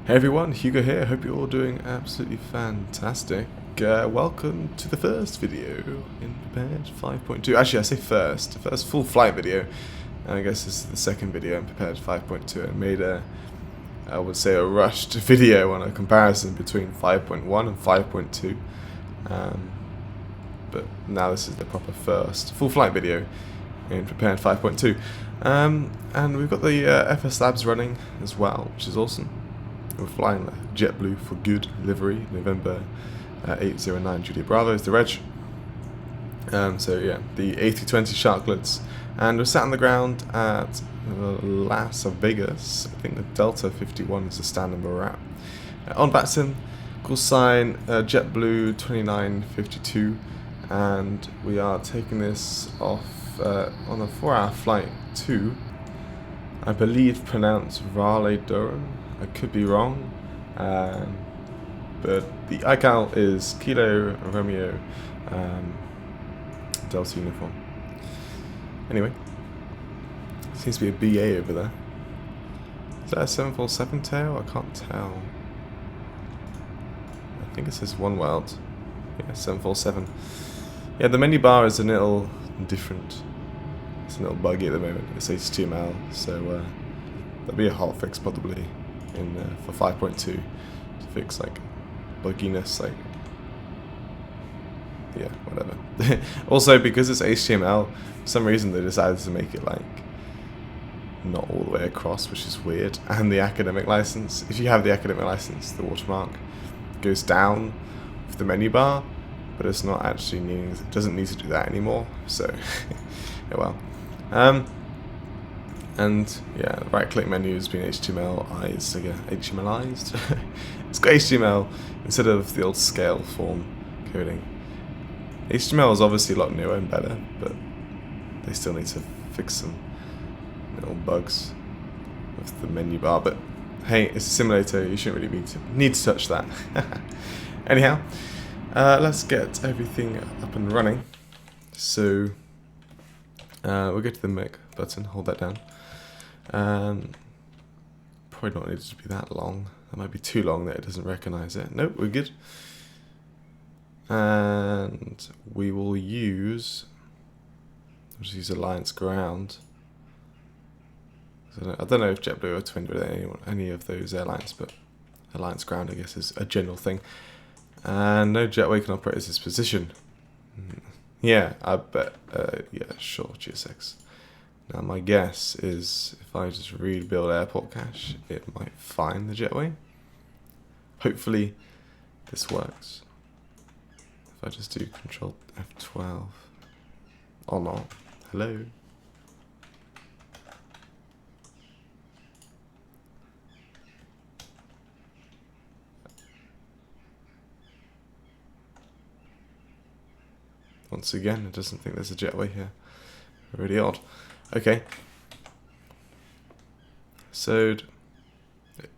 Hey everyone, Hugo here. Hope you're all doing absolutely fantastic. Welcome to the first video in Prepared 5.2. Actually, I say first. The first full flight video. And I guess this is the second video in Prepared 5.2. I made I would say a rushed video on a comparison between 5.1 and 5.2. But now this is the proper first full flight video in Prepared 5.2. And we've got the FSLabs running as well, which is awesome. We're flying JetBlue for good livery, November 809 Julia Bravo is the reg. So yeah, the A320 Sharklets, and we're sat on the ground at Las Vegas. I think the Delta 51 is the stand number we're at. On VATSIM, call sign JetBlue 2952, and we are taking this off on a 4-hour flight to, I believe, pronounced Raleigh-Durham. I could be wrong, but the ICAL is Kilo Romeo Delta uniform. Anyway, seems to be a BA over there. Is that a 747 tail? I can't tell. I think it says one world. Yeah, 747. Yeah, the menu bar is a little different. It's a little buggy at the moment. It's HTML, so there'll be a hot fix probably in for 5.2 to fix like bugginess, like yeah, whatever. Also, because it's HTML, for some reason they decided to make it like not all the way across, which is weird. And the academic license, if you have the academic license, the watermark goes down with the menu bar, but it's not actually needing, it doesn't need to do that anymore. So yeah, well. And yeah, right click menu has been HTMLized again. HTMLized? It's got HTML instead of the old scale form coding. HTML is obviously a lot newer and better, but they still need to fix some little bugs with the menu bar. But hey, it's a simulator, you shouldn't really need to touch that. Anyhow, let's get everything up and running. So we'll go to the mic button, hold that down. Probably not needed to be that long. That might be too long that it doesn't recognize it. Nope, we're good. And we will use, I'll just use Alliance Ground. I don't know if JetBlue or Twin with any of those airlines, but Alliance Ground, I guess, is a general thing. And no jetway can operate as this position. Yeah, I bet. Yeah, sure, GSX. Now my guess is if I just rebuild airport cache, it might find the jetway. Hopefully this works. If I just do Control F12 or not. Hello. Once again, it doesn't think there's a jetway here. Really odd. Okay. So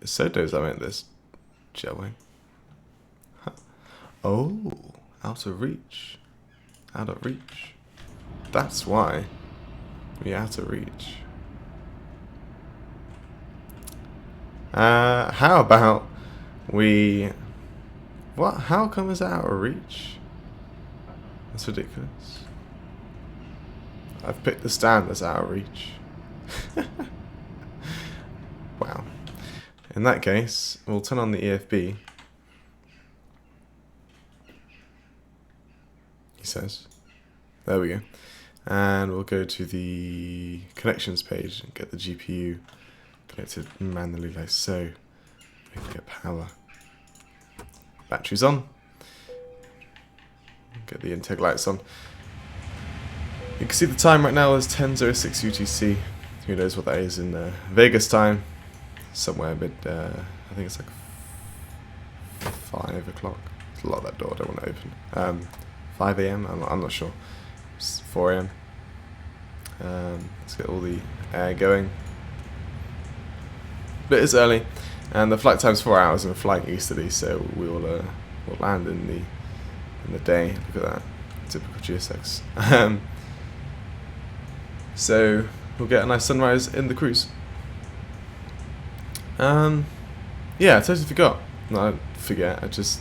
knows I meant this jetway. Huh. Oh, out of reach. Out of reach. That's why we're out of reach. How about we... What? How come it's out of reach? That's ridiculous. I've picked the stand that's out of reach. Wow. In that case, we'll turn on the EFB. He says. There we go. And we'll go to the connections page and get the GPU connected manually like so. We can get power. Batteries on. Get the intake lights on. You can see the time right now is 10:06 UTC. Who knows what that is in Vegas time? Somewhere mid, I think it's like 5 o'clock. There's a lot of that door I don't want to open. 5 AM? I'm not sure. It's 4 AM. Let's get all the air going. But it's early, and the flight time's 4 hours, and we're flying easterly, so we'll land in the day. Look at that, typical GSX. So we'll get a nice sunrise in the cruise. Yeah, I totally forgot. No, I didn't forget. I just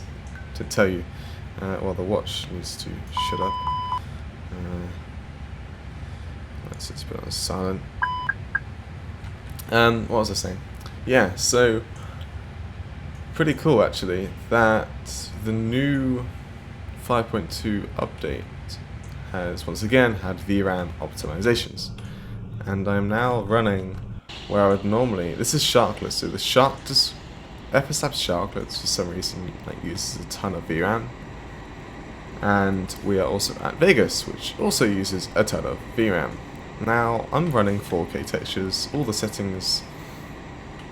didn't tell you. Well, the watch needs to shut up. Let's just put it on silent. What was I saying? Yeah, so pretty cool actually that the new 5.2 update has once again had Vram Optimizations, and I'm now running where I would normally. This is Sharklets, so the FSLabs Sharklets for some reason uses a ton of VRAM, and we are also at Vegas, which also uses a ton of VRAM. Now I'm running 4K textures, all the settings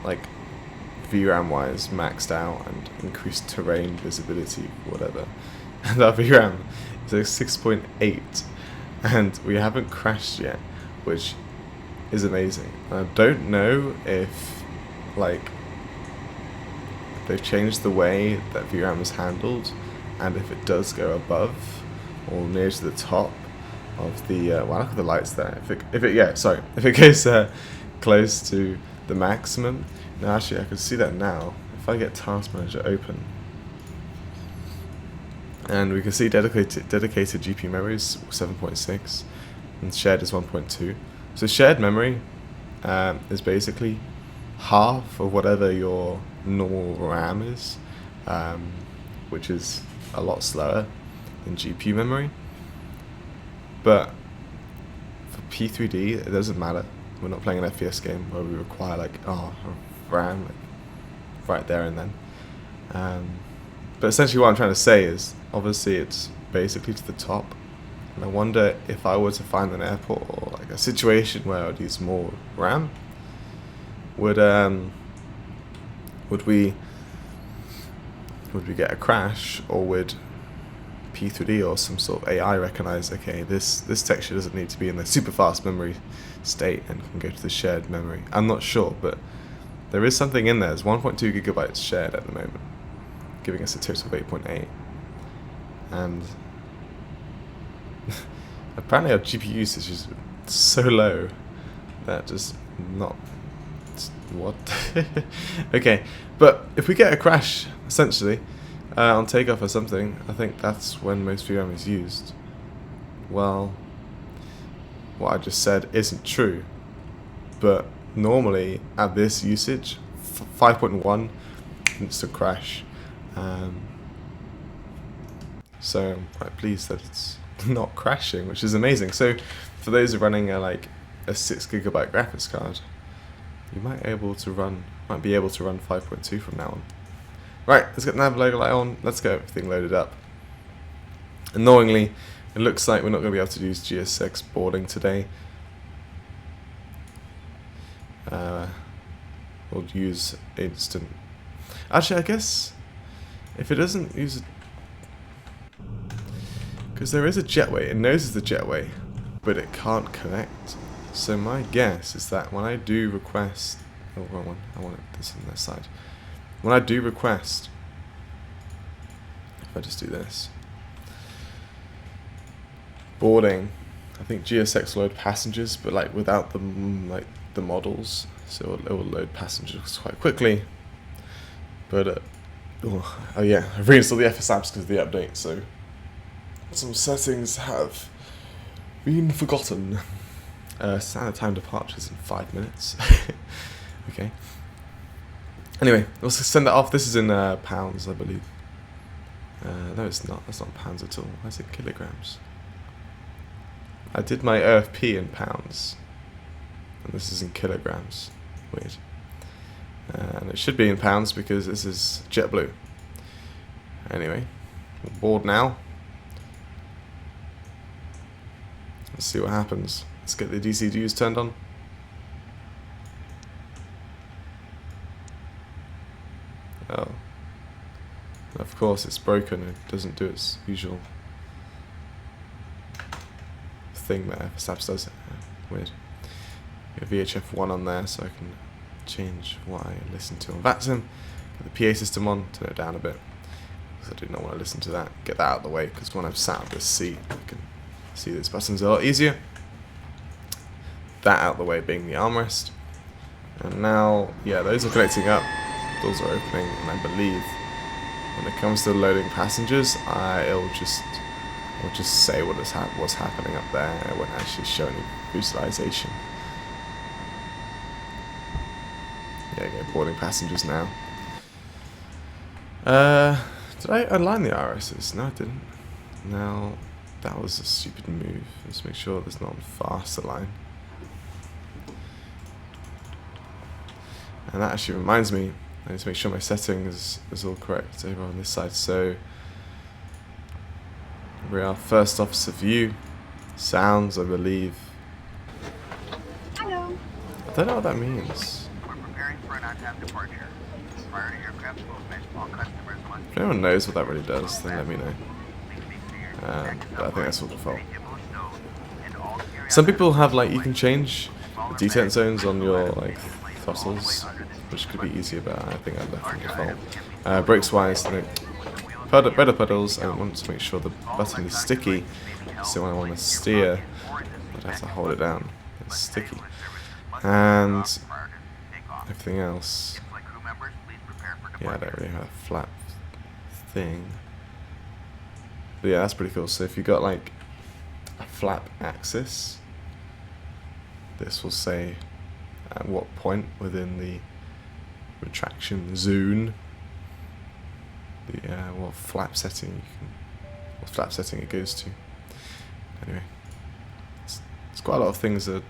like VRAM wise maxed out, and increased terrain visibility, whatever. And our VRAM is like 6.8, and we haven't crashed yet, which is amazing. And I don't know if they've changed the way that VRAM is handled, and if it does go above or near to the top of the wow, look at the lights there. If it goes close to the maximum. Now actually I can see that now if I get Task Manager open, and we can see dedicated GPU memory is 7.6 and shared is 1.2. So shared memory is basically half of whatever your normal RAM is, which is a lot slower than GPU memory. But for P3D, it doesn't matter. We're not playing an FPS game where we require RAM right there and then. But essentially what I'm trying to say is, obviously it's basically to the top, and I wonder if I were to find an airport or like a situation where I'd use more RAM, would we get a crash, or would P3D or some sort of AI recognize, okay, this texture doesn't need to be in the super fast memory state and can go to the shared memory? I'm not sure, but there is something in there. There's 1.2 gigabytes shared at the moment, giving us a total of 8.8. And apparently our GPU usage is so low that just not what. Okay, but if we get a crash essentially on takeoff or something, I think that's when most VRAM is used. Well, what I just said isn't true, but normally at this usage 5.1 instant crash. So I'm quite pleased that it's not crashing, which is amazing. So for those who are running a 6 gigabyte graphics card, you might be able to run 5.2 from now on. Right, let's get the nav logo light on. Let's get everything loaded up. Annoyingly, it looks like we're not going to be able to use GSX boarding today. We'll use instant. Actually, I guess if it doesn't use it, because there is a jetway, it knows it's the jetway, but it can't connect. So my guess is that when I do request, oh, wrong one, I want this on that side. When I do request, if I just do this, boarding, I think GSX load passengers, but without the models, so it will load passengers quite quickly. But oh yeah, I've reinstalled the FSLabs because of the update, so some settings have been forgotten. Standard time departures in 5 minutes. Okay. Anyway, let's send that off. This is in pounds, I believe. No, it's not. That's not pounds at all. Why is it kilograms? I did my OFP in pounds, and this is in kilograms. Weird. And it should be in pounds because this is JetBlue. Anyway, we're board now. Let's see what happens. Let's get the DCDUs turned on. Oh. Of course it's broken, it doesn't do its usual thing that FSLabs does. Weird. Got VHF1 on there so I can change what I listen to on VATSIM. Get the PA system on, turn it down a bit, because I do not want to listen to that. Get that out of the way, because when I'm sat on this seat I can see these buttons a lot easier. That out of the way being the armrest. And now, yeah, those are connecting up. doors are opening, and I believe when it comes to loading passengers, it'll just say what's happening up there. It won't actually show any visualization. Yeah, go boarding passengers now. Did I align the RSs? No, I didn't. Now, that was a stupid move. Let's make sure there's not fast align. And that actually reminds me, I need to make sure my settings is all correct over on this side. So we are first officer view. Sounds, I believe. Hello. I don't know what that means. We're preparing for an on-time departure. Prior to aircraft movement, all customers must. If anyone knows what that really does, then let me know. But I think that's all default. Some people have, like, you can change the detent zones on your, like, throttles, which could be easier, but I think I left the default. Brakes wise, better pedals. I want to make sure the button is sticky, so when I want to steer, I'd have to hold it down. It's sticky. And everything else, yeah, I don't really have a flap thing. But yeah, that's pretty cool. So if you've got like a flap axis, this will say at what point within the retraction zone, what flap setting it goes to. Anyway, it's quite a lot of things that you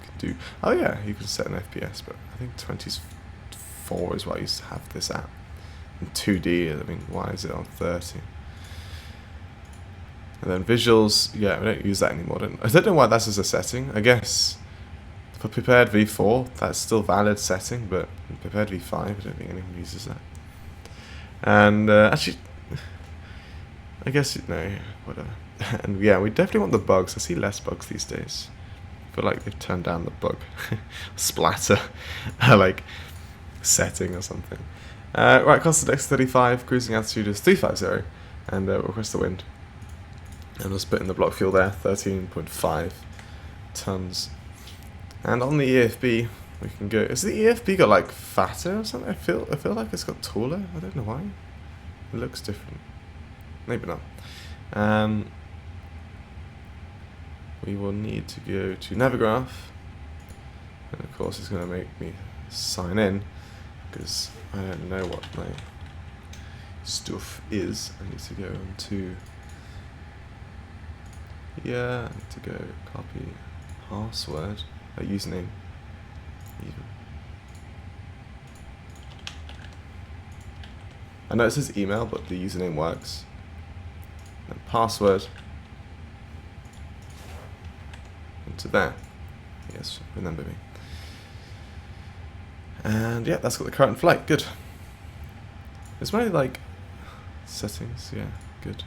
can do. Oh yeah, you can set an FPS, but I think 24 is what I used to have this at. And 2D, I mean, why is it on 30? And then visuals, yeah, we don't use that anymore. I don't know why that's as a setting. I guess for prepared v4, that's still valid setting, but in prepared v5, I don't think anyone uses that. And actually, I guess, no, whatever. And yeah, we definitely want the bugs. I see less bugs these days. I feel like they've turned down the bug splatter, like setting or something. Right, constant X35, cruising altitude is 350, and we'll request the wind. And we'll split in the block fuel there, 13.5 tons. And on the EFB, we can go. Is the EFB got like fatter or something? I feel like it's got taller. I don't know why. It looks different. Maybe not. We will need to go to Navigraph, and of course it's going to make me sign in because I don't know what my stuff is. I need to go into. Yeah, I need to go copy password, username, even. I know it says email, but the username works. And password into there. Yes, remember me. And yeah, that's got the current flight. Good. There's many like settings. Yeah, good.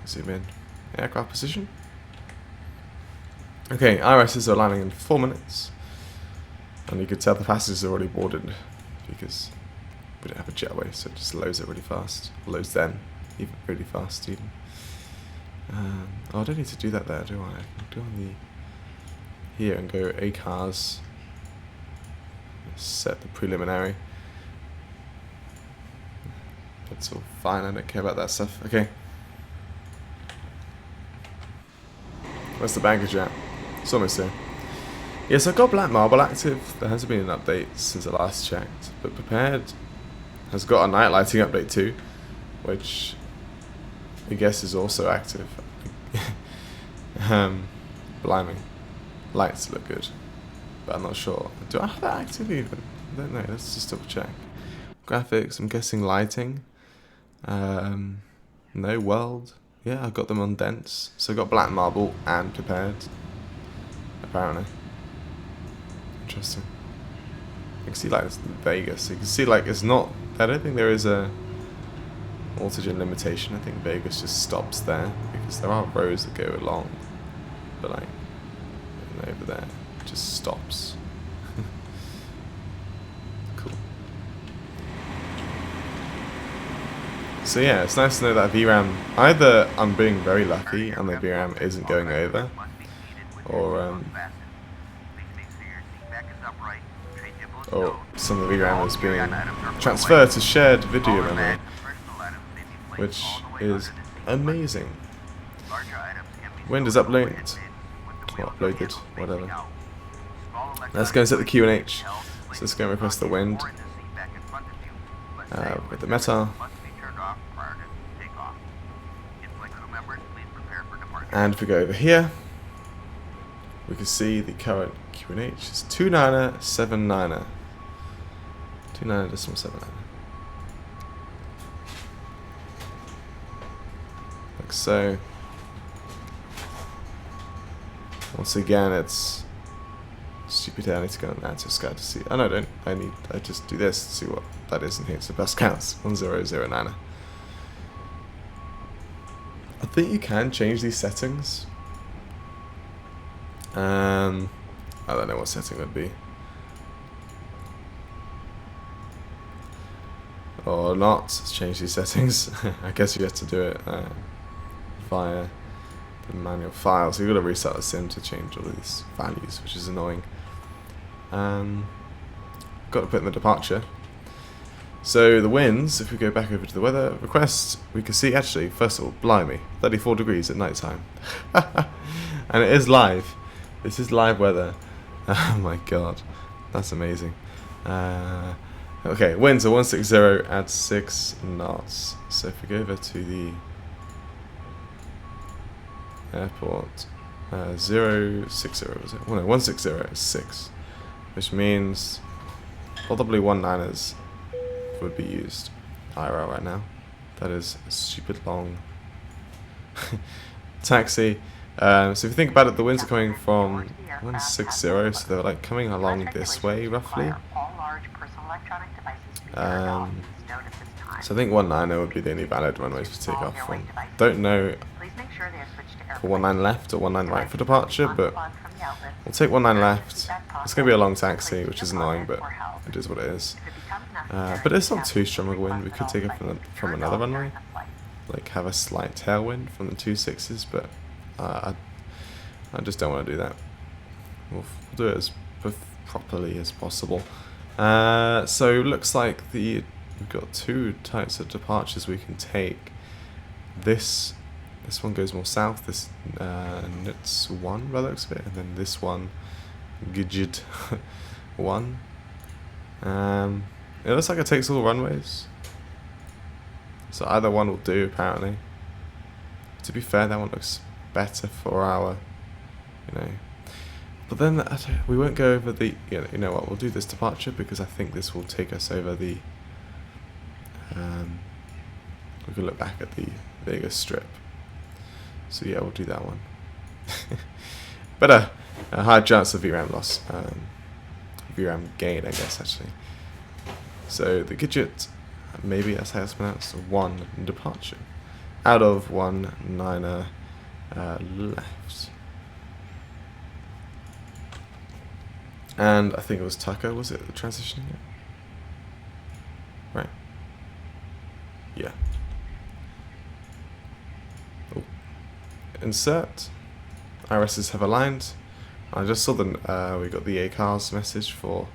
Zoom in. Aircraft position. Okay, IRSs are landing in 4 minutes. And you can tell the passengers are already boarded because we don't have a jetway, so it just loads it really fast. Loads them, even really fast even. Oh, I don't need to do that there, do I? I can do on the here and go ACARS. Set the preliminary. That's all fine, I don't care about that stuff. Okay. Where's the baggage at? It's almost there. Yes, I've got Black Marble active. There hasn't been an update since I last checked. But Prepared has got a night lighting update too, which I guess is also active. Blimey. Lights look good. But I'm not sure. Do I have that active even? I don't know. Let's just double check. Graphics, I'm guessing lighting. No world. Yeah, I've got them on dense. So I've got Black Marble and Prepared. Apparently. Interesting. You can see like it's Vegas. You can see like it's not. I don't think there is a altigen limitation. I think Vegas just stops there because there are rows that go along. But like over there, it just stops. Cool. So yeah, it's nice to know that VRAM, either I'm being very lucky and the VRAM isn't going over, or or some of the VRAM is being transferred to shared video memory, which is amazing. Wind is uploaded, or uploaded, whatever. Let's go and set the QNH. So let's go and request the wind with the meta. And if we go over here, we can see the current QNH is 2979er. 29.79. Like so. Once again, it's stupid. I need to go and answer Sky to see. Oh no, I don't. I just do this to see what that is, and here it's the best counts. 1009er. I think you can change these settings. I don't know what setting would be. Or not. Let's change these settings. I guess you have to do it via the manual file. So you've got to restart the sim to change all these values, which is annoying. Got to put in the departure. So the winds, if we go back over to the weather request, we can see actually, first of all, blimey, 34 degrees at night time. And it is live. This is live weather. Oh my god, that's amazing. Okay, winds are 160 at 6 knots. So if we go over to the airport, 060 was it? Well, no, 160 is 6, which means probably 19ers would be used IRL right now. That is a stupid long taxi. So if you think about it, the winds are coming from 160, so they're like coming along this way roughly. So I think 19er would be the only valid runways to take off from. Don't know for 19 left or 19 right for departure, but we'll take 19 left. It's going to be a long taxi, which is annoying, but it is what it is. But it's not too strong a wind. We could take it from another runway, like have a slight tailwind from the 26s, but I just don't want to do that. We'll do it as properly as possible. So looks like we've got two types of departures we can take. This one goes more south. This NITS 1 by the looks of it, and then this one Gidget 1. It looks like it takes all runways, so either one will do apparently. To be fair, that one looks better for our, but then we won't go over the, you know what, we'll do this departure because I think this will take us over the, we can look back at the Vegas Strip. So yeah, we'll do that one. But a high chance of VRAM loss, VRAM gain, I guess, actually. So the Gidget, maybe that's how it's pronounced, 1 departure out of 19er left. And I think it was Tucker, was it, transitioning it? Right. Yeah. Oh. Insert. IRSs have aligned. I just saw we got the ACARS message for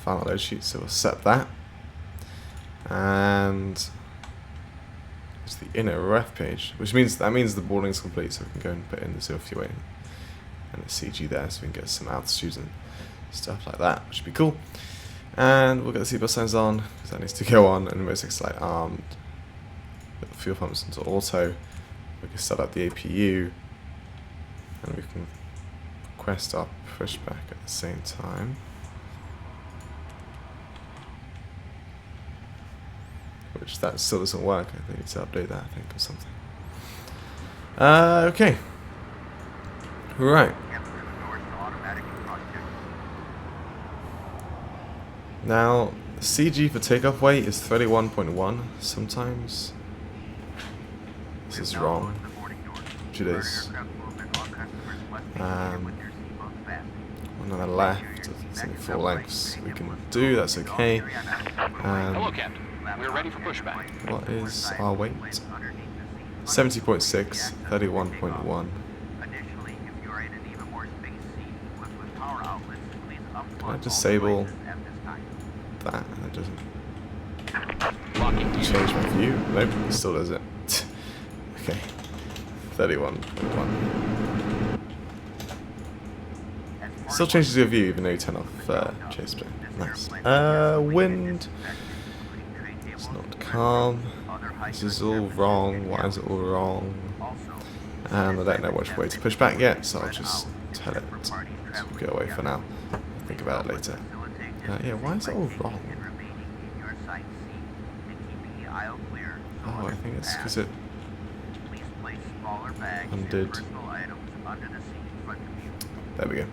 final load sheet, so we'll set that. And it's the inner ref page, which means the boarding's complete, so we can go and put in the zero fuel and the CG there, so we can get some altitudes and stuff like that, which would be cool. And we'll get the seatbelt signs on because that needs to go on, and most light armed. Put the fuel pumps into auto. We can set up the APU, and we can request our pushback at the same time. Which that still doesn't work. I think need to update that, I think, or something. Okay. Right. Now, CG for takeoff weight is 31.1. Sometimes this is wrong, which it is. One on the left, it's in full lengths. We can do, that's okay. Hello, Captain. We're ready for pushback. What is our weight? 70.6, 31.1. Can I disable that? That doesn't change my view. Nope, it still does it. Okay. 31.1. Still changes your view even though you turn off chase play. Nice. Wind. It's not calm. This is all wrong. Why is it all wrong? And I don't know which way to push back yet, so I'll just tell it to go away for now. I'll think about it later. Yeah, why is it all wrong? Oh, I think it's because it undid. There we go.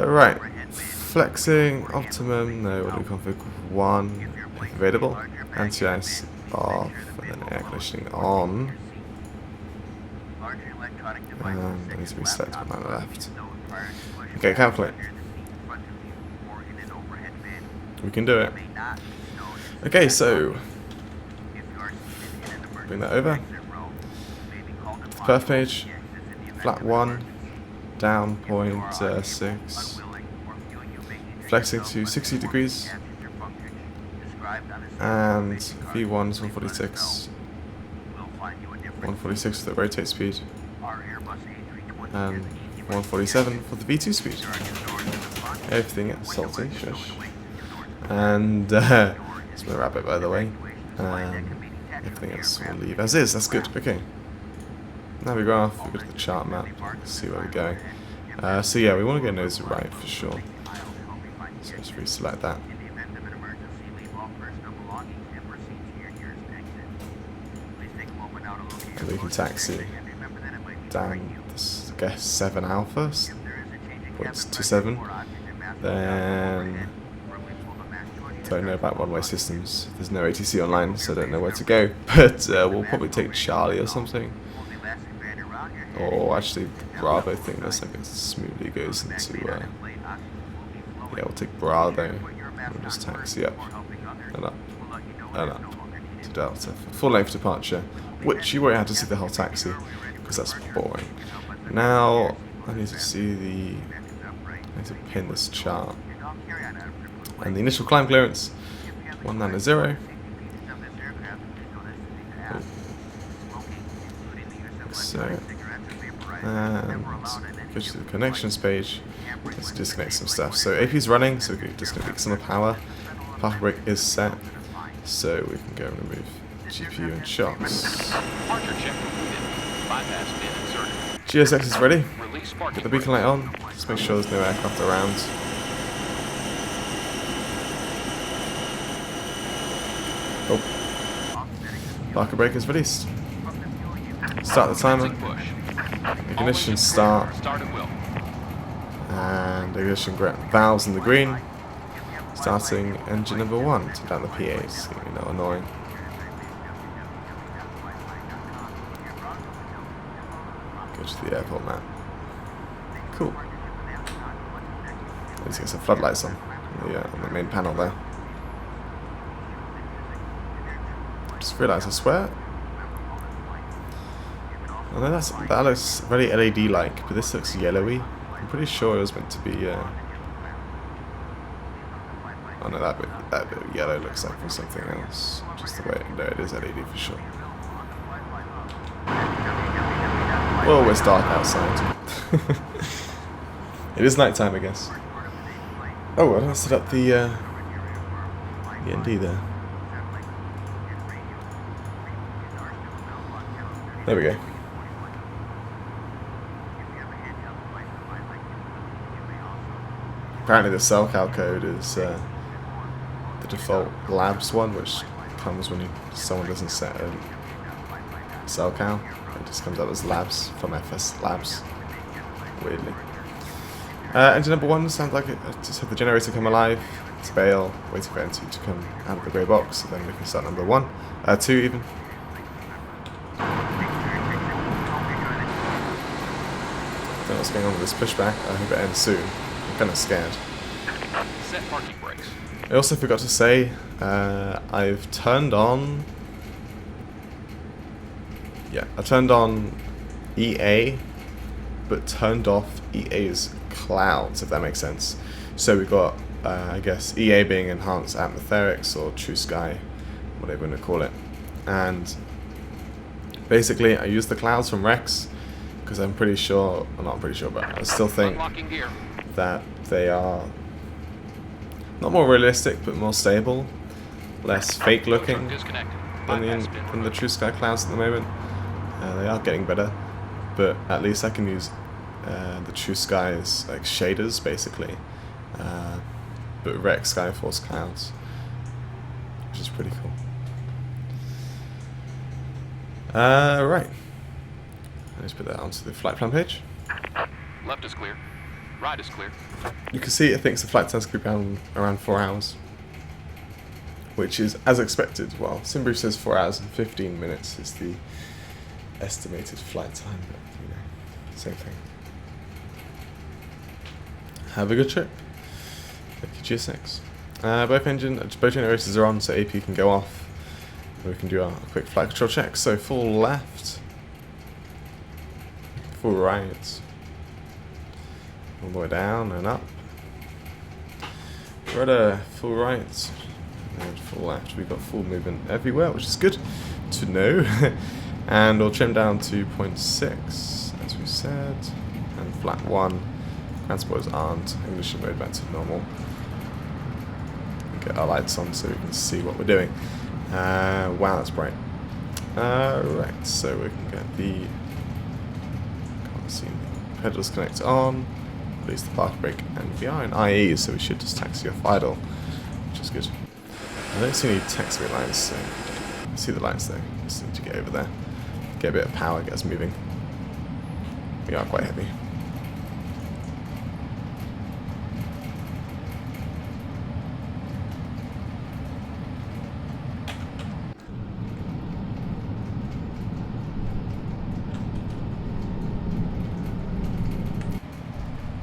Right. Flexing, optimum, no, what do we config? 1, if available. Anti-ice off, and then air conditioning on. And I need to reselect one on the left. Okay, calculate. We can do it. Okay, so bring that over. The perf page, flat 1, down 0.6, flexing to 60 degrees, and V1 is 146, 146 for the rotate speed, and 147 for the V2 speed. Everything is salty, shush. And it's my rabbit, by the way. Everything else will leave as is. That's good. Okay. Now we go off. We go to the chart map. See where we're going. So yeah, we want to get nose right for sure. So let's reselect that. And we can taxi down this, I guess, 7 alpha, 0.27. Then don't know about one-way systems. There's no ATC online, so I don't know where to go. But we'll probably take Charlie or something. Or actually, Bravo thing looks like it smoothly goes into. Yeah, we'll take Bravo. We'll just taxi up and up and up to Delta for full-length departure, which you won't have to see the whole taxi because that's boring. Now I need to see the. I need to pin this chart. And the initial climb clearance, 190. So, and go to the connections page. Let's disconnect some stuff. So AP is running, so we can disconnect some of the power. Power break is set, so we can go and remove GPU and shocks. GSX is ready. Get the beacon light on. Just make sure there's no aircraft around. Oh. Parker brake is released. Start the timer. Ignition start. And ignition valves in the green. Starting engine number 1 to down the PAs. You know, annoying. Go to the airport map. Cool. Let's get some floodlights on the main panel there. Just realised, I swear. I know that looks very LED-like, but this looks yellowy. I'm pretty sure it was meant to be. Oh no, that bit of yellow looks like for something else. Just the way. No, it is LED for sure. Well, it's dark outside. It is nighttime, I guess. Oh, I set up the ND there. There we go. Apparently the cellcal code is the default labs one, which comes when someone doesn't set a cellcal. It just comes up as labs from FSLabs, weirdly. Engine number 1 sounds like it just had the generator come alive. It's bail, waiting for empty to come out of the grey box, and then we can start number 2 even. I don't know what's going on with this pushback. I hope it ends soon. I'm kind of scared. Set parking brakes. I also forgot to say, I've turned on. Yeah, I turned on EA, but turned off EA's clouds, if that makes sense. So we've got, I guess, EA being enhanced atmospherics or true sky, whatever you want to call it. And basically, I use the clouds from Rex because I'm pretty sure, well, not pretty sure, but I still think that they are not more realistic, but more stable, less fake looking than the true sky clouds at the moment. They are getting better, but at least I can use the true skies like shaders basically, but Rex Skyforce clouds, which is pretty cool. Right, let's put that onto the flight plan page. Left is clear. Right is clear. You can see it thinks the flight time's going to be around 4 hours, which is as expected. Well, SimBrief says 4 hours and 15 minutes is the estimated flight time, but you know, same thing. Have a good trip. Thank you, GSX. Both generators are on, so AP can go off. We can do our quick flight control check. So full left, full right, all the way down and up. Rudder, full right, and full left. We've got full movement everywhere, which is good to know. And we'll trim down to 0.6, as we said, and flat 1. Transporters aren't. Ignition mode back to normal. Get our lights on so we can see what we're doing. Wow, that's bright. Right, so we can get the pedals connect on, release the park brake, and we are in IE, so we should just taxi off idle, which is good. I don't see any taxiway lines, so I see the lights though. Just need to get over there, get a bit of power, get us moving. We are quite heavy.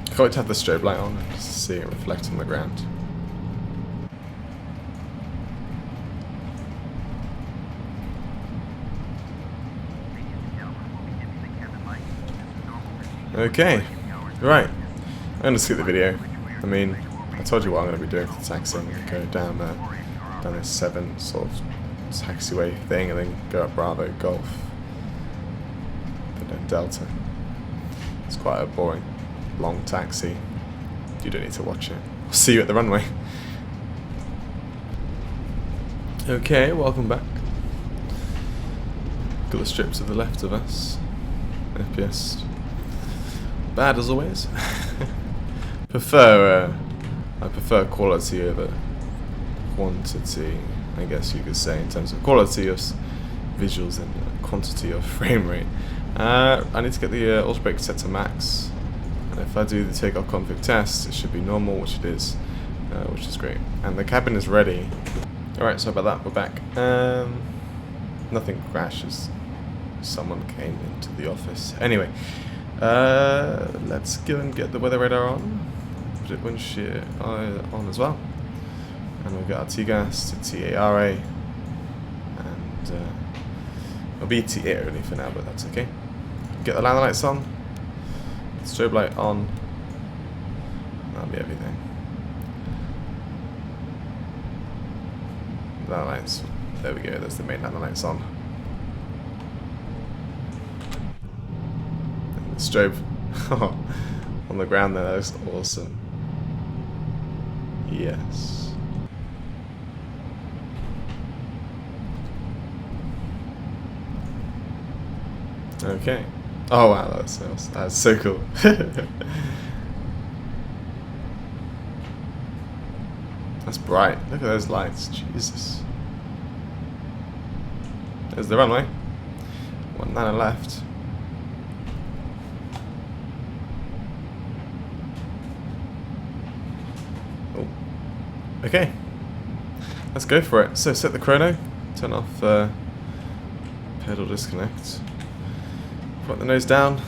I can't wait to have the strobe light on and just see it reflect on the ground. Okay, right. I'm going to skip the video. I mean, I told you what I'm going to be doing for the taxiing. Go down this 7 sort of taxiway thing and then go up Bravo, Golf, and then Delta. It's quite a boring long taxi. You don't need to watch it. I'll see you at the runway. Okay, welcome back. Got the strip to the left of us. FPS bad as always. I prefer quality over quantity, I guess you could say, in terms of quality of visuals and quantity of frame rate. I need to get the auto brake set to max. If I do the takeoff config test, it should be normal, which it is, which is great. And the cabin is ready. Alright, sorry about that, we're back. Nothing crashes. Someone came into the office. Anyway, let's go and get the weather radar on. Put it wind shear on as well. And we've got our TGAS to TARA. And it'll be TA only for now, but that's okay. Get the landing lights on. Strobe light on. That'll be everything. Landing lights. There we go. There's the main landing lights on. And the strobe on the ground there. That looks awesome. Yes. Okay. Oh wow, that's so cool. That's bright. Look at those lights. Jesus. There's the runway. 1 left. Oh. Okay. Let's go for it. So set the chrono. Turn off pedal disconnect. Put the nose down,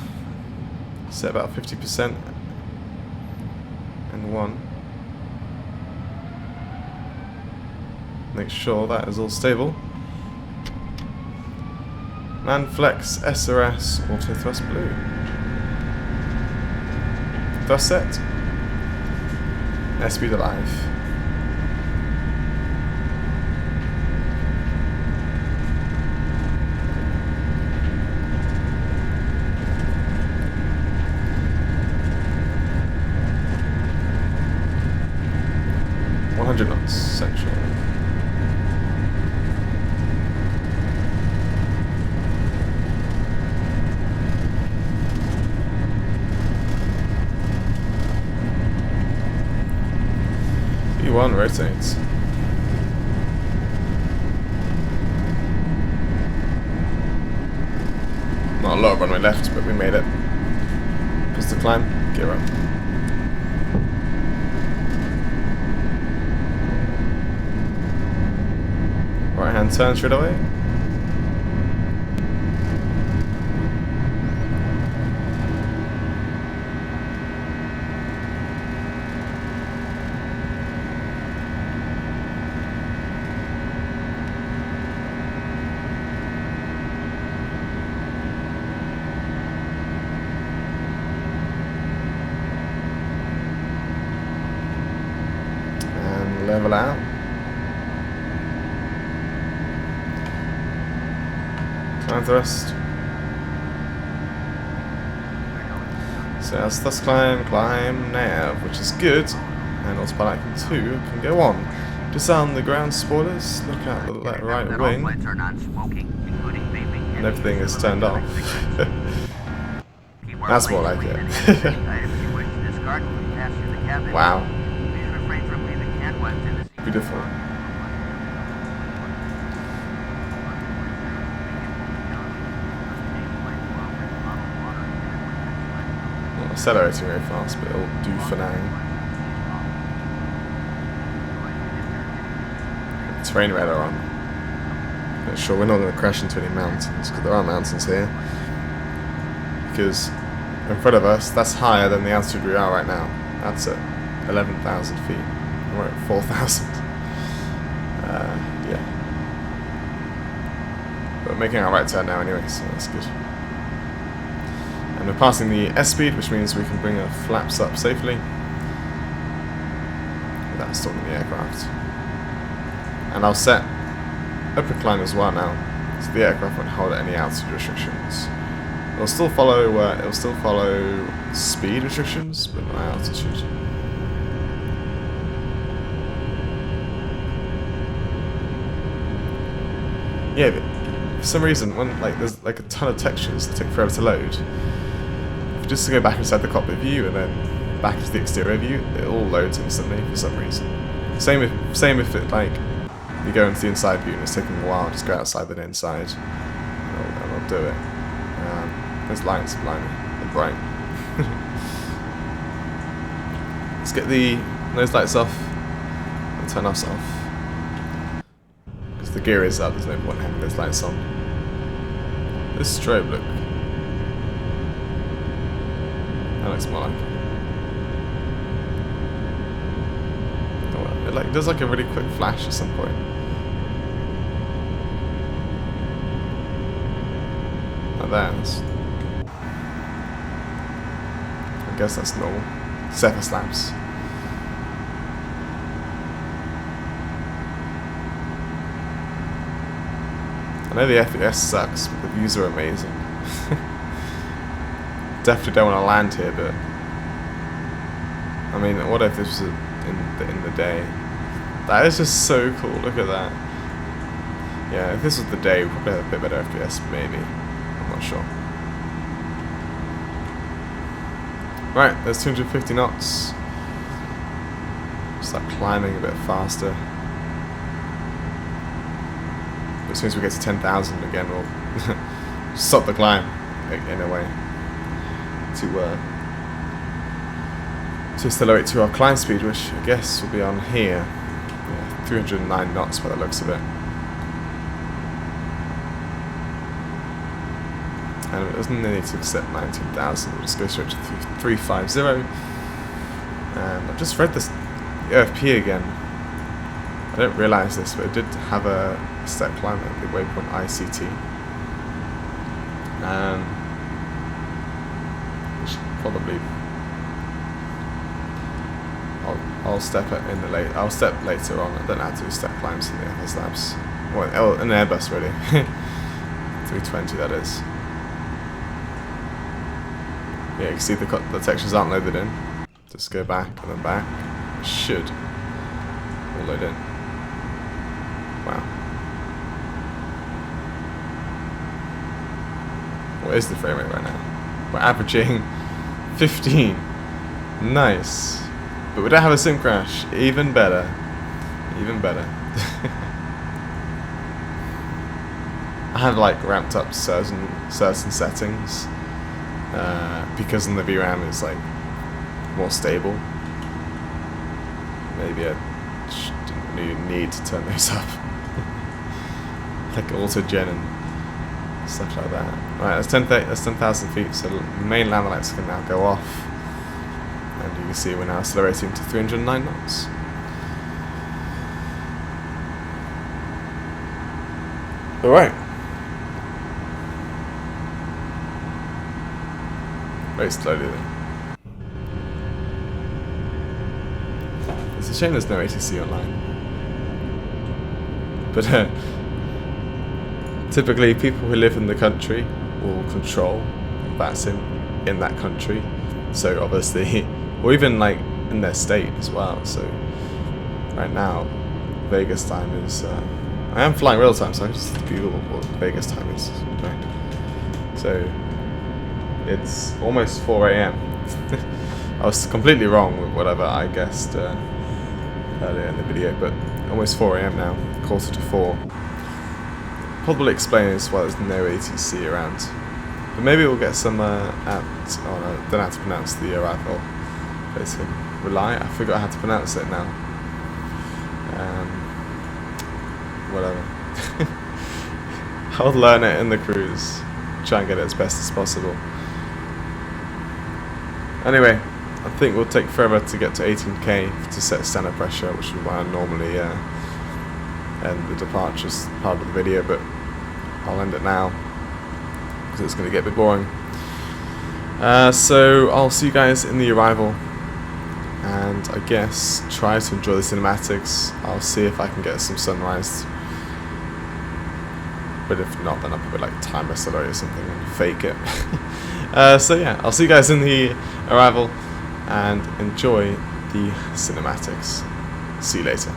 set about 50%, and 1. Make sure that is all stable. And flex SRS auto thrust blue. thrust set. Airspeed alive. Knots central. B1 rotates. Not a lot of runway left, but we made it. Just to climb, gear up. Right hand turn straight away. And level out. Climb thrust. So that's thrust climb nav, which is good. And autopilot icon 2 can go on. Disarm the ground spoilers, look out the right wing. And everything is turned off. That's more like it. Wow. Beautiful. Accelerating very fast, but it'll do for now. Terrain radar on. Not sure, we're not going to crash into any mountains, because there are mountains here. Because in front of us, that's higher than the altitude we are right now. That's at 11,000 feet. And we're at 4,000. Yeah. But we're making our right turn now anyway, so that's good. And we're passing the S speed, which means we can bring our flaps up safely without stalling the aircraft. And I'll set open climb as well now, so the aircraft won't hold any altitude restrictions. It'll still follow speed restrictions, but not altitude. Yeah, but for some reason, when there's a ton of textures that take forever to load. Just to go back inside the cockpit view and then back into the exterior view, it all loads instantly for some reason. Same if it you go into the inside view and it's taking a while, just go outside then inside, and I'll do it. Those lights are blinding, they're bright. Let's get those lights off and turn us off. Because the gear is up, there's no point having those lights on. This strobe look. That looks more like it. Oh, well, it does like a really quick flash at some point. Like that. I guess that's normal. It's FSLabs. I know the FPS sucks, but the views are amazing. Definitely don't want to land here, but I mean, what if this was in the day? That is just so cool. Look at that. Yeah, if this was the day, we'd probably have a bit better FPS, maybe. I'm not sure. Right, there's 250 knots. Start climbing a bit faster. As soon as we get to 10,000 again, we'll stop the climb in a way to accelerate to our climb speed, which I guess will be on here. Yeah, 309 knots by the looks of it. And it doesn't need to accept 19,000, we'll just go straight to 350. And I've just read this EFP again. I didn't realise this, but it did have a step climb at the waypoint ICT. Which probably I'll step it in the late. I'll step later on. I don't have to do step climbs in the FSLabs. Well, an Airbus really. 320 that is. Yeah, you can see the textures aren't loaded in. Just go back and then back. It should all load in. Wow. What is the frame rate right now? We're averaging 15. Nice. But we don't have a sim crash. Even better. Even better. I have like ramped up certain settings because in the VRAM it's like more stable. Maybe I didn't need to turn those up. Like auto-gen and stuff like that. Alright, that's 10,000 feet, so the main landing lights can now go off. And you can see we're now accelerating to 309 knots. Alright. Very slowly then. It's a shame there's no ATC online. But typically people who live in the country will control VATSIM in that country. So obviously, or even like in their state as well. So right now, Vegas time is, I am flying real time, so I can just Google what Vegas time is. Right? So it's almost 4 AM. I was completely wrong with whatever I guessed earlier in the video, but almost 4 AM now, quarter to 4. Probably explains why there's no ATC around. But maybe we'll get some I don't know how to pronounce the arrival. Basically, Raleigh. I forgot how to pronounce it now. Whatever. I'll learn it in the cruise. Try and get it as best as possible. Anyway, I think we'll take forever to get to 18k to set standard pressure, which is why I normally end the departures part of the video, but I'll end it now because it's going to get a bit boring. So I'll see you guys in the arrival, and I guess try to enjoy the cinematics. I'll see if I can get some sunrise, but if not, then I'll probably like time accelerate or something and fake it. So yeah, I'll see you guys in the arrival and enjoy the cinematics. See you later.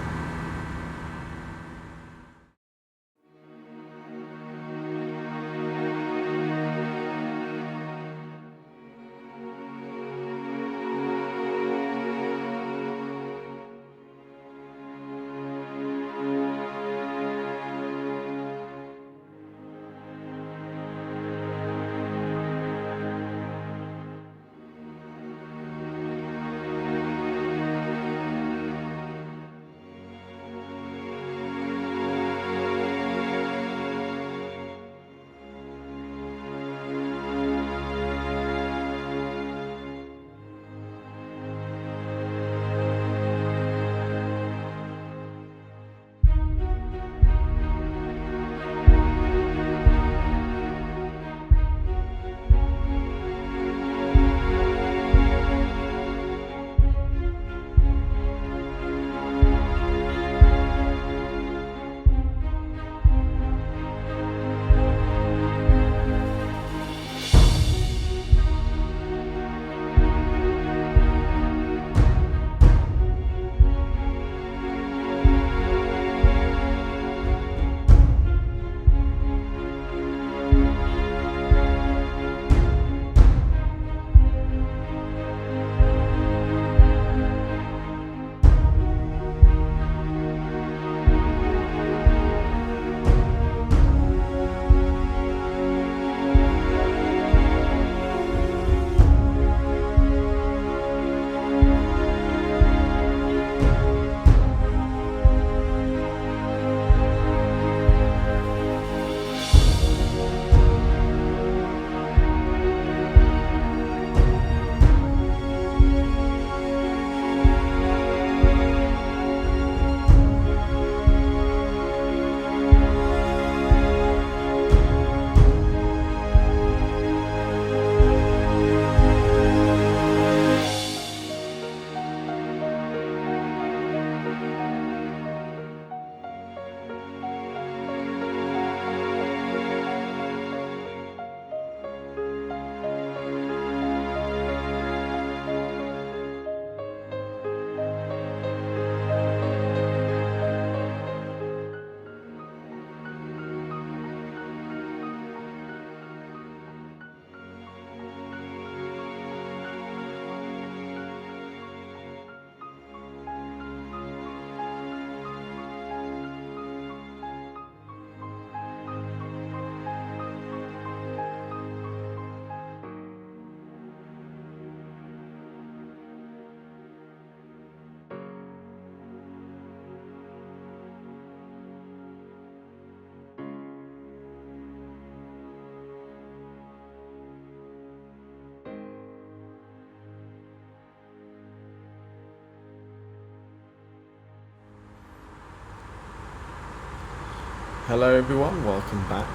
Hello everyone, welcome back.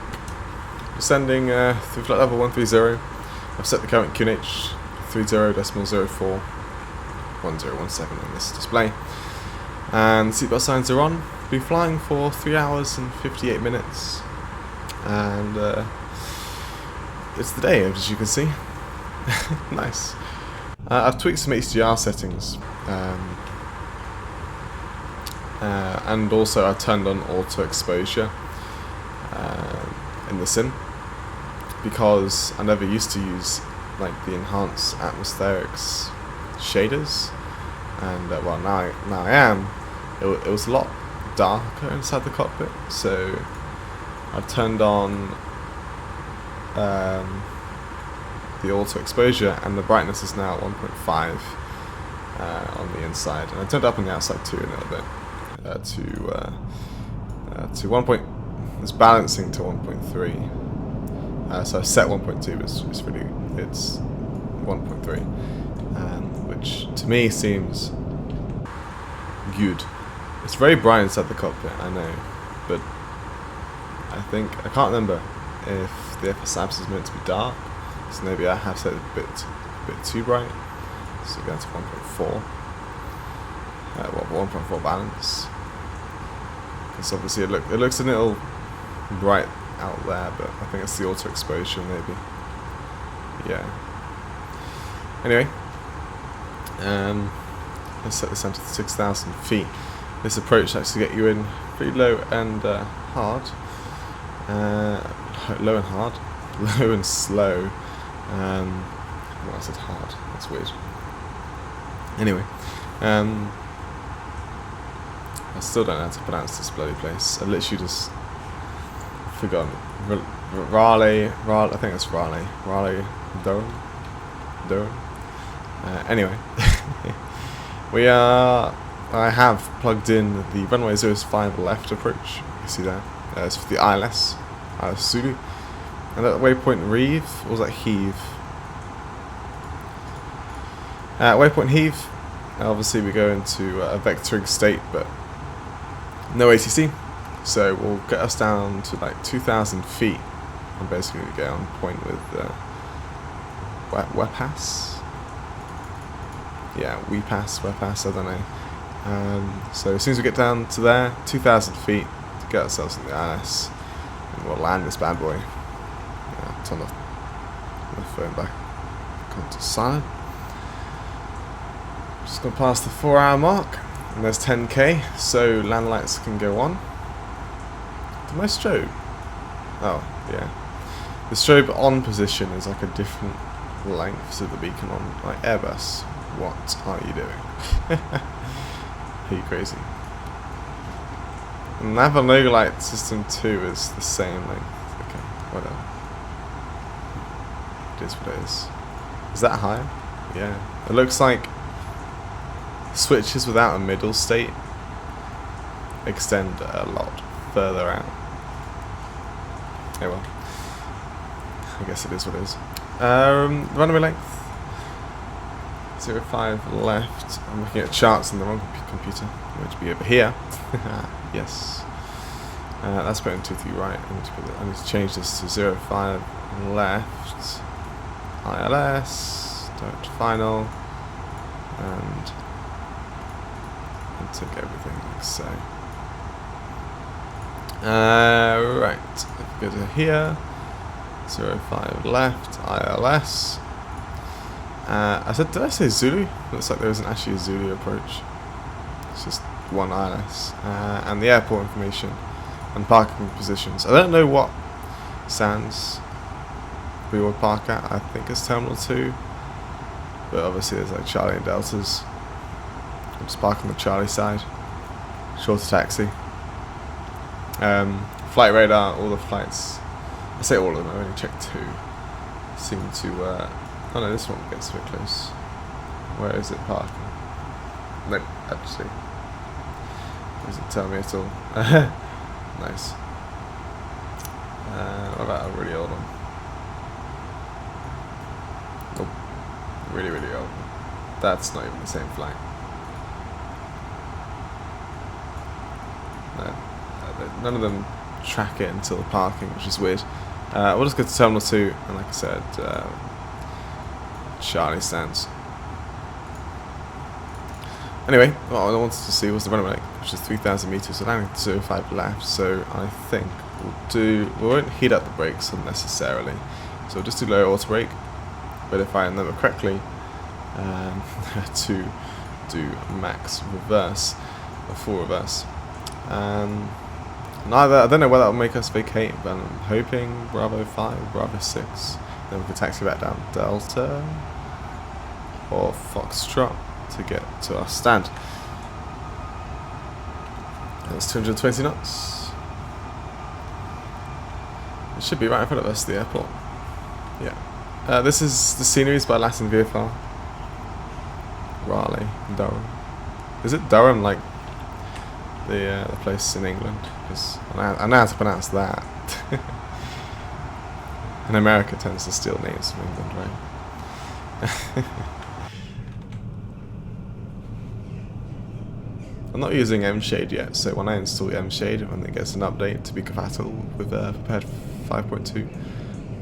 Descending through flight level 130. I've set the current QNH 30.041017 on this display. And seatbelt signs are on. Been flying for 3 hours and 58 minutes. And it's the day, as you can see. Nice. I've tweaked some HDR settings. And also I turned on auto exposure in the sim, because I never used to use like the enhanced atmospherics shaders, and well now I am. It was a lot darker inside the cockpit, so I turned on the auto exposure, and the brightness is now 1.5 on the inside, and I turned up on the outside too a little bit. To 1. It's balancing to 1.3. So I set 1.2, but it's 1.3, which to me seems good. It's very bright inside the cockpit, I know, but I can't remember if the FSLabs is meant to be dark, so maybe I have set it a bit too bright. So go to 1.4. 1.4 balance. Because obviously it looks a little bright out there, but I think it's the auto exposure maybe. Yeah. Anyway, let's set this down to 6,000 feet. This approach actually get you in pretty low and hard. Low and hard. Low and slow. Well, I said hard. That's weird. Anyway. I still don't know how to pronounce this bloody place. I literally just forgotten. Raleigh, I think it's Raleigh-Durham. Anyway, I have plugged in the runway 05 left approach. You can see that. It's for the ILS Zulu. And at waypoint Reeve, or was that Heave? At waypoint Heave, obviously we go into a vectoring state, but no ATC, so we'll get us down to like 2,000 feet and basically get on point with WEPAS. Yeah, WEPAS, I don't know. So as soon as we get down to there, 2,000 feet to get ourselves in the ILS, and we'll land this bad boy. Turn off the phone back onto silent. Just gonna pass the 4-hour mark. And there's 10k, so land lights can go on. To my strobe. Oh, yeah. The strobe on position is like a different length to the beacon on like Airbus. What are you doing? Are you crazy? And Navigator light system 2 is the same length. Okay, whatever. It is what it is. Is that higher? Yeah. It looks like switches without a middle state extend a lot further out. Oh well. I guess it is what it is. Runway length 05 left. I'm looking at charts on the wrong computer. I'm going to be over here. Yes. That's putting 2-3 right. I need to change this to 05 left. ILS. Direct final. And take everything like so. Right, if we go to here, 05 left, ILS. Did I say Zulu? Looks like there isn't actually a Zulu approach. It's just one ILS. And the airport information and parking positions. I don't know what stands we will park at. I think it's Terminal 2. But obviously there's like Charlie and Deltas. I'll just park on the Charlie side. Shorter taxi. Flight radar, all the flights. I say all of them, I only checked 2. Seem to oh no, this one gets a bit close. Where is it parking? Nope, actually. Doesn't tell me at all. Nice. What about a really old one? Nope. Really, really old one. That's not even the same flight. No, none of them track it until the parking, which is weird. We'll just go to Terminal 2, and like I said, Charlie stands. Anyway, what I wanted to see was the runway, which is 3,000 meters, so landing to 5 left. So I think we won't heat up the brakes unnecessarily. So we'll just do low auto brake, but if I remember correctly, to do max reverse, or full reverse. Neither, I don't know whether that will make us vacate, but I'm hoping Bravo 5, Bravo 6, then we can taxi back down Delta or Foxtrot to get to our stand. That's 220 knots. It should be right in front of us, the airport. Yeah. This is the sceneries by LatinVFR Raleigh-Durham. Is it Durham, like the place in England? Because I know how to pronounce that. And America tends to steal names from England, right? I'm not using M-Shade yet, so when I install M-Shade, when it gets an update to be compatible with Prepared 5.2,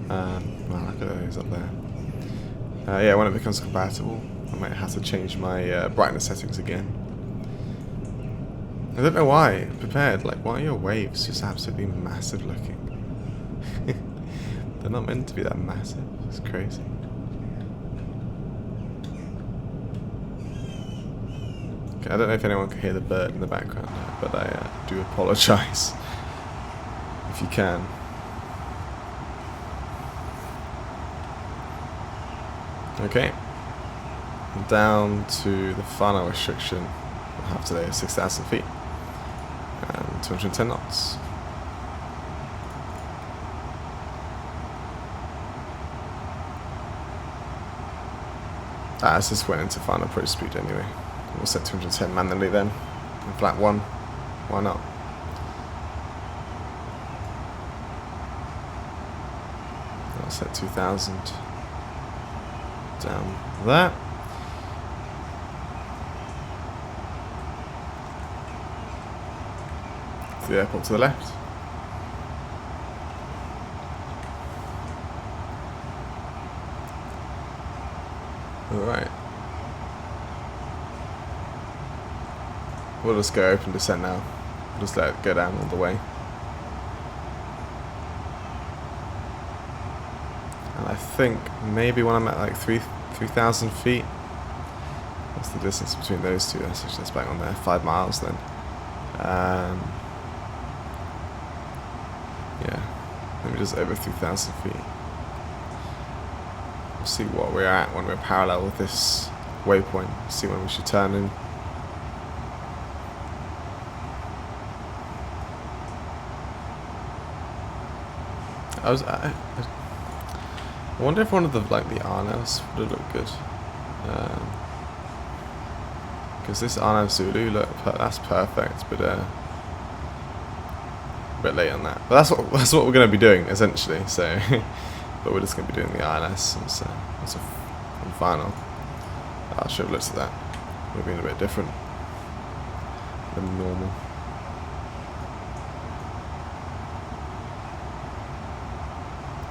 well, look at those up there. Yeah, when it becomes compatible, I might have to change my brightness settings again. I don't know why. Prepared, like, why are your waves just absolutely massive looking? They're not meant to be that massive. It's crazy. Okay, I don't know if anyone can hear the bird in the background, but I do apologise if you can. Okay. Down to the final restriction we'll have today of 6,000 feet and 210 knots. This just went into final approach speed anyway. We'll set 210 manually then. In flat 1. Why not? I'll set 2,000 down there. To the airport to the left. Alright. We'll just go open descent now. We'll just let it go down all the way. And I think maybe when I'm at like 3,000 feet, what's the distance between those two? That's back on there, 5 miles then. Yeah, maybe just over 3,000 feet. We'll see what we're at when we're parallel with this waypoint. See when we should turn in. I wonder if one of the Arnavs would look good. Because this Arnav Zulu that's perfect, but a bit late on that. But that's what we're going to be doing essentially. So, but we're just going to be doing the ILS and final. I should have looked at that. Would have been a bit different than normal.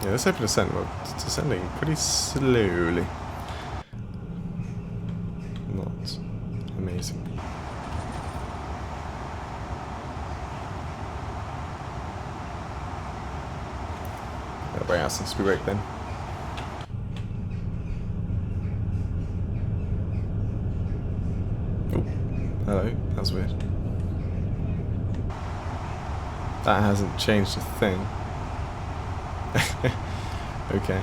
Yeah, let's open descent. We're descending pretty slowly. Not amazing. Gotta bring out some speed brake then. Oh, hello. That was weird. That hasn't changed a thing. Okay.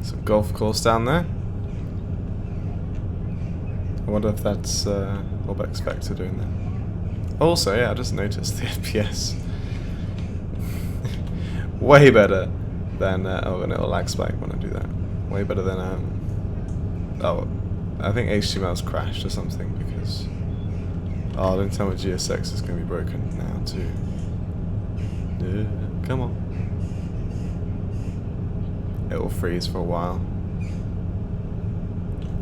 Some golf course down there. I wonder if that's Orbx Vector doing that. Also, yeah, I just noticed the FPS. Way better than oh, and it'll lag spike when I do that. Way better than oh, I think HTML's crashed or something because. Oh, don't tell me GSX is going to be broken now too. Yeah, come on. It will freeze for a while.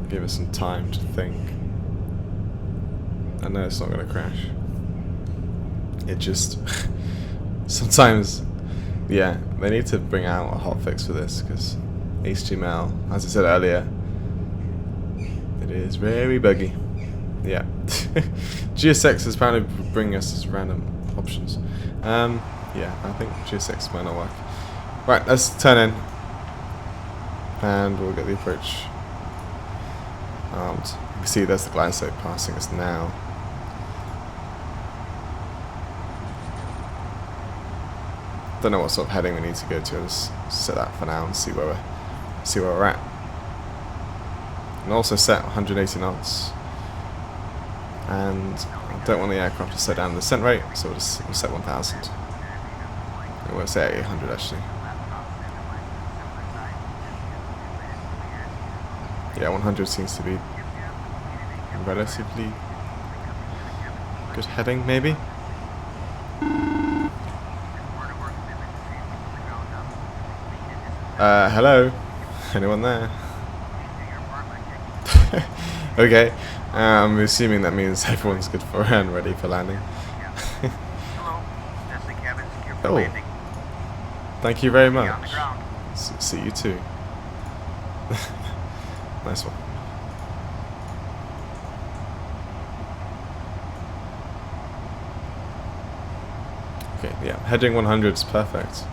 Give it some time to think. I know it's not going to crash. It just... sometimes, yeah, they need to bring out a hotfix for this, because HTML, as I said earlier, it is very buggy. Yeah. GSX is apparently bringing us this random options. Yeah, I think GSX might not work. Right, let's turn in. And we'll get the approach armed. You can see there's the glide slope passing us now. Don't know what sort of heading we need to go to. Let's set that for now and see where we're at. And also set 180 knots. And I don't want the aircraft to slow down the descent rate, so we'll set 1,000. We'll set 800 actually. Yeah, 100 seems to be relatively good heading, maybe. Hello? Anyone there? Okay, I'm assuming that means everyone's good for and ready for landing. Hello, that's the cabin secure for Oh, landing. thank you very On the much. ground. See you too. Nice one. Okay, yeah, heading 100 is perfect.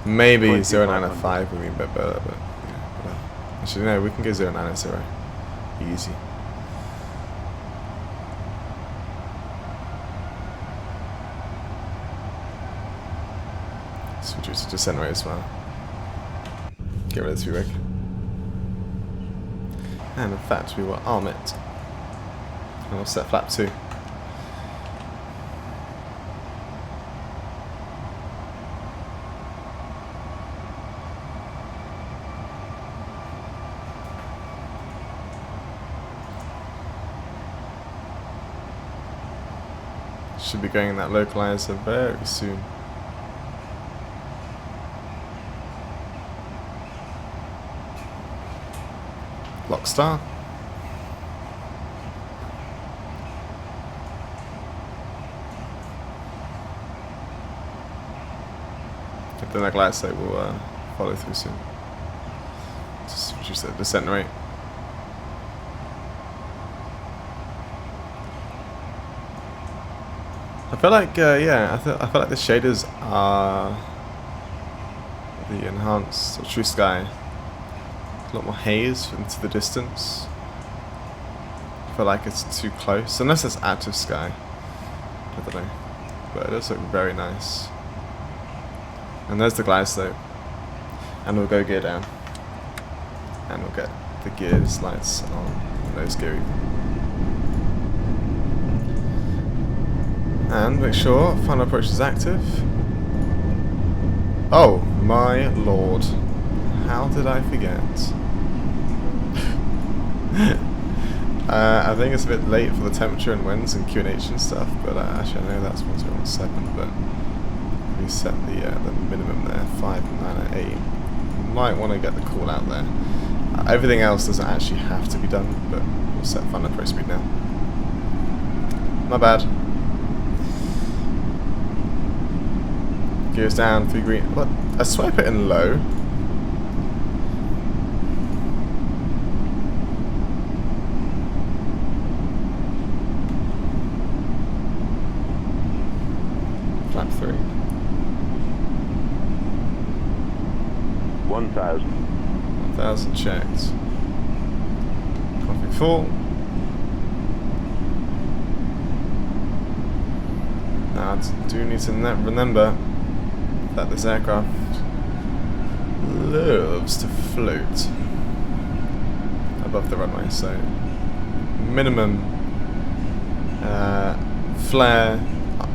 Maybe 0.905 would be a bit better, but yeah, whatever. Actually, no, we can go 0.90. Easy. Let's reduce the descent rate as well. Get rid of the 2 rig. And in fact, we will arm it. And we'll set flap 2. Should be going in that localizer very soon. Lock star. Then that glide slope will follow through soon. Just reduce the descent rate. I feel like, yeah, I feel like the shaders are the enhanced or true sky. A lot more haze into the distance. I feel like it's too close, unless it's active sky. I don't know, but it does look very nice. And there's the glide slope, and we'll go gear down, and we'll get the gears lights on nose gear. And make sure final approach is active. Oh my lord. How did I forget? I think it's a bit late for the temperature and winds and QNH and stuff, but actually I know that's 1017, but we set the minimum there, 5, 9, and 8. Might want to get the call out there. Everything else doesn't actually have to be done, but we'll set final approach speed now. My bad. Gears down, 3 green. What? I swear I put in low. Flap 3. 1,000. 1,000 checked. Copy full. Now I do need to remember that this aircraft loves to float above the runway, so minimum flare,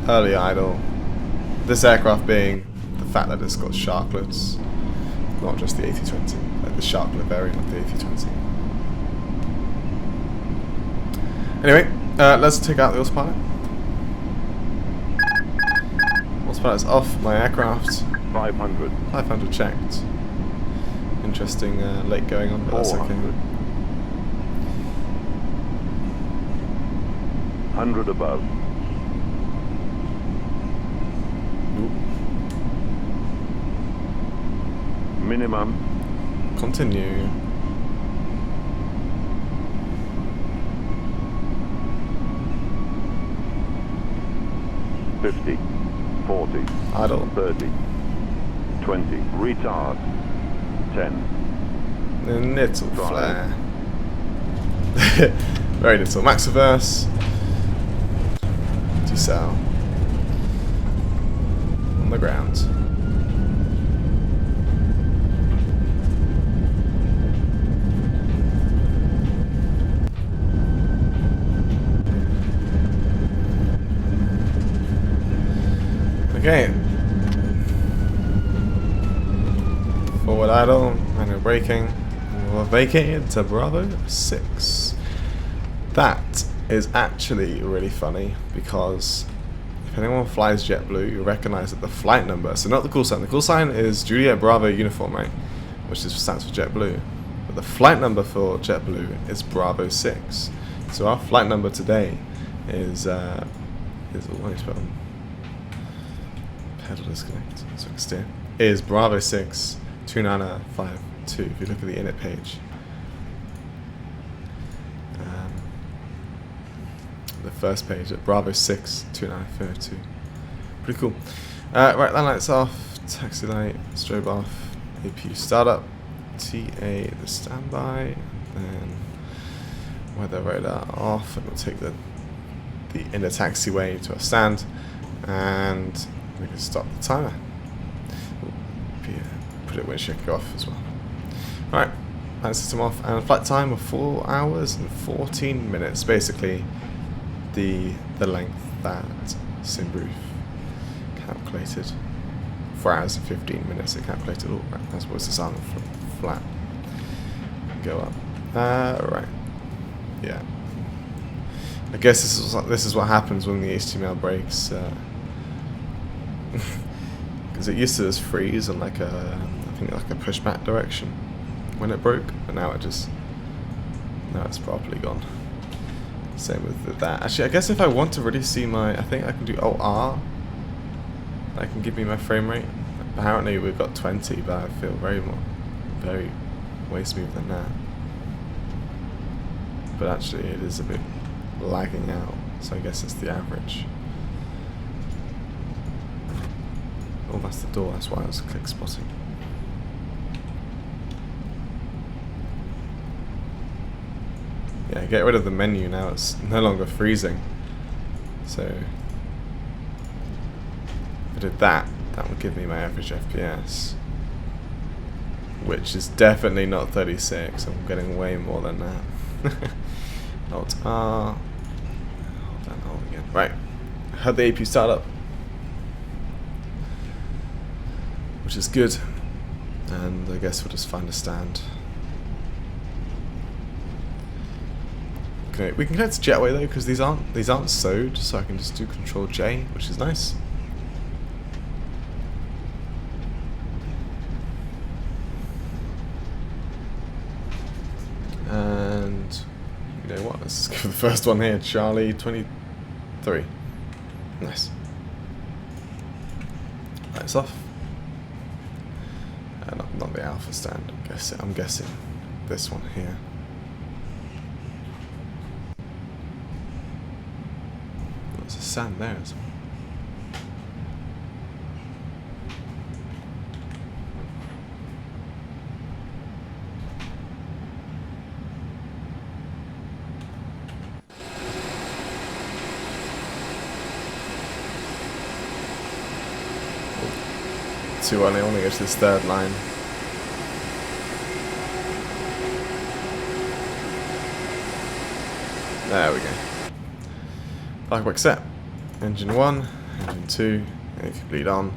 early idle. This aircraft being the fact that it's got sharklets, not just the A320, like the sharklet variant of the A320. Anyway, let's take out the autopilot. Autopilot's off my aircraft. 500. 500 checked. Interesting lake going on, but that's okay. 400. 100 above. Minimum. Continue. $50, $40, Idle. $30, $20. Retard. $10. A little flare. Very little. Max reverse. Decel. On the ground. Okay. Forward idle, manual braking. We're vacated to Bravo 6. That is actually really funny because if anyone flies JetBlue, you recognize that the flight number, so not the call sign. The call sign is Juliet Bravo uniform, right? Which stands for JetBlue. But the flight number for JetBlue is Bravo 6. So our flight number today is pedal disconnect, so I can steer, is Bravo 6 29052. If you look at the init page, the first page at Bravo 6 29052. Pretty cool. Right, that light's off, taxi light, strobe off, APU startup, TA the standby, then weather radar off, and we'll take the inner taxiway to a stand, and we can stop the timer. Put it when check off as well. Alright, that system off, and flight time of 4 hours and 14 minutes. Basically, the length that Simbrief calculated. 4 hours and 15 minutes. It calculated all right. That's what's the sound flat. Go up. Right. Yeah. I guess this is what happens when the HTML breaks. Because it used to just freeze on like a, I think like a pushback direction when it broke, but now it's properly gone. Same with that. Actually, I guess if I want to really see my, I think I can do Alt-R. That can give me my frame rate. Apparently we've got 20, but I feel very way smoother than that. But actually it is a bit lagging out, so I guess it's the average. Oh, that's the door, that's why I was click spotting. Yeah, get rid of the menu now, it's no longer freezing. So, if I did that, that would give me my average FPS. Which is definitely not 36, I'm getting way more than that. Alt-R. Hold down Alt again. Right, had the APU start up. Which is good, and I guess we'll just find a stand. Okay, we can connect to Jetway though, because these aren't sewed, so I can just do Control J, which is nice. And you know what? Let's go for the first one here, Charlie 23. Nice. Lights off. Not the alpha stand, I'm guessing this one here. There's a stand there as well. Too early, I want to go to this third line. There we go. Fireworks set. Engine 1, engine 2, and complete on.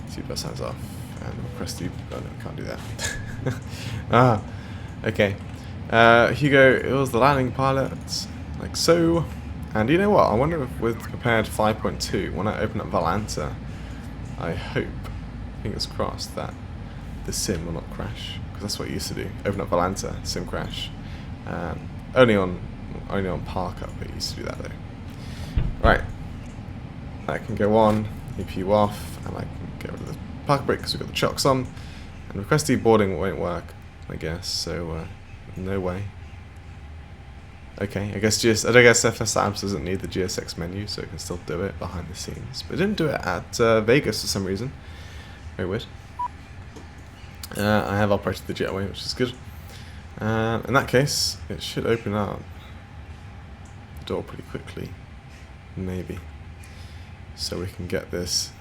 Seatbelt signs off. And we'll press the. Oh no, can't do that. Okay. Hugo, it was the landing pilot, like so. And you know what? I wonder if with compared to 5.2, when I open up Valanta, I hope, fingers crossed, that the sim will not crash. Because that's what it used to do. Open up Valanta, sim crash. Only on park up, it used to do that though. Right. I can go on, EPU off, and I can get rid of the park brake because we've got the chocks on. And request deboarding won't work, I guess, so no way. Okay, I guess FSLabs doesn't need the GSX menu, so it can still do it behind the scenes. But it didn't do it at Vegas for some reason. Very weird. I have operated the jetway, which is good. In that case, it should open up the door pretty quickly, maybe. So we can get this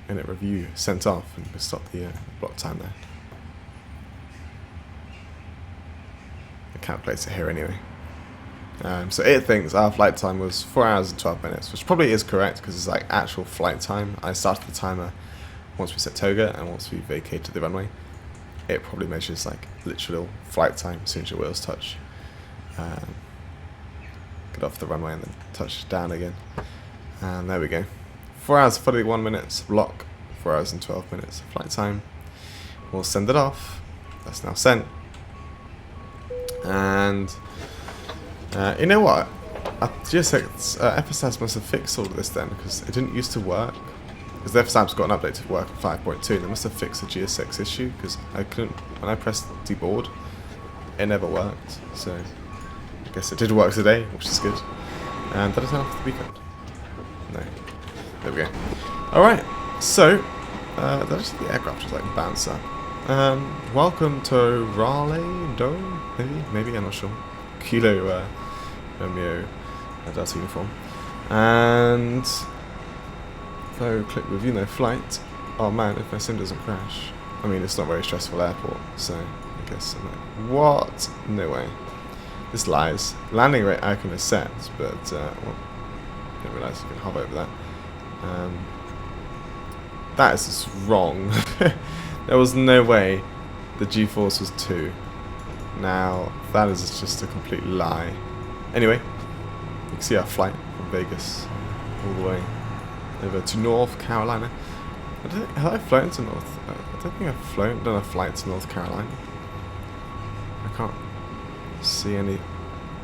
minute review sent off and we'll stop the block time there. The calculator here anyway. So it thinks our flight time was 4 hours and 12 minutes, which probably is correct because it's like actual flight time. I started the timer once we set toga and once we vacated the runway. It probably measures like literal flight time as soon as your wheels touch. Get off the runway and then touch down again. And there we go. 4 hours 41 minutes block, 4 hours and 12 minutes of flight time. We'll send it off. That's now sent. And you know what? GSX FSLabs must have fixed all of this then, because it didn't used to work. Because the FSLabs got an update to work in 5.2, and they must have fixed the GSX issue, because I couldn't, when I pressed deboard, it never worked. So I guess it did work today, which is good. And that is enough for the weekend. No. There we go. Alright, so that's the aircraft just like bounce up. Welcome to Raleigh-Durham, maybe, I'm not sure. Kilo Romeo Delta uniform. And if I click review no flight, oh man, if my sim doesn't crash. I mean, it's not a very stressful airport, so I guess I'm like, what? No way. This lies. Landing rate icon is set, but well, I didn't realise you can hover over that. That is just wrong. There was no way the G-force was 2. Now, that is just a complete lie. Anyway, you can see our flight from Vegas all the way over to North Carolina. Have I flown to North? I don't think I've done a flight to North Carolina. I can't see any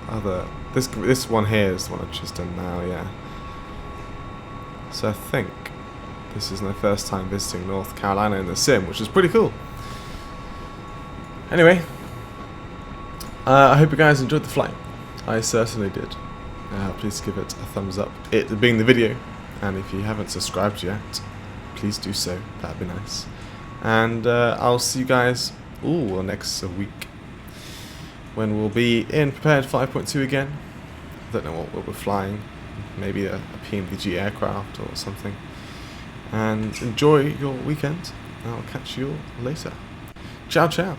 other. This one here is the one I've just done now, yeah. So I think this is my first time visiting North Carolina in the sim, which is pretty cool. Anyway, I hope you guys enjoyed the flight. I certainly did. Please give it a thumbs up, it being the video, and if you haven't subscribed yet, please do so, that'd be nice. And I'll see you guys next week when we'll be in Prepared 5.2 again. I don't know what we'll be flying, maybe a PMDG aircraft or something. And enjoy your weekend, and I'll catch you all later. Ciao ciao.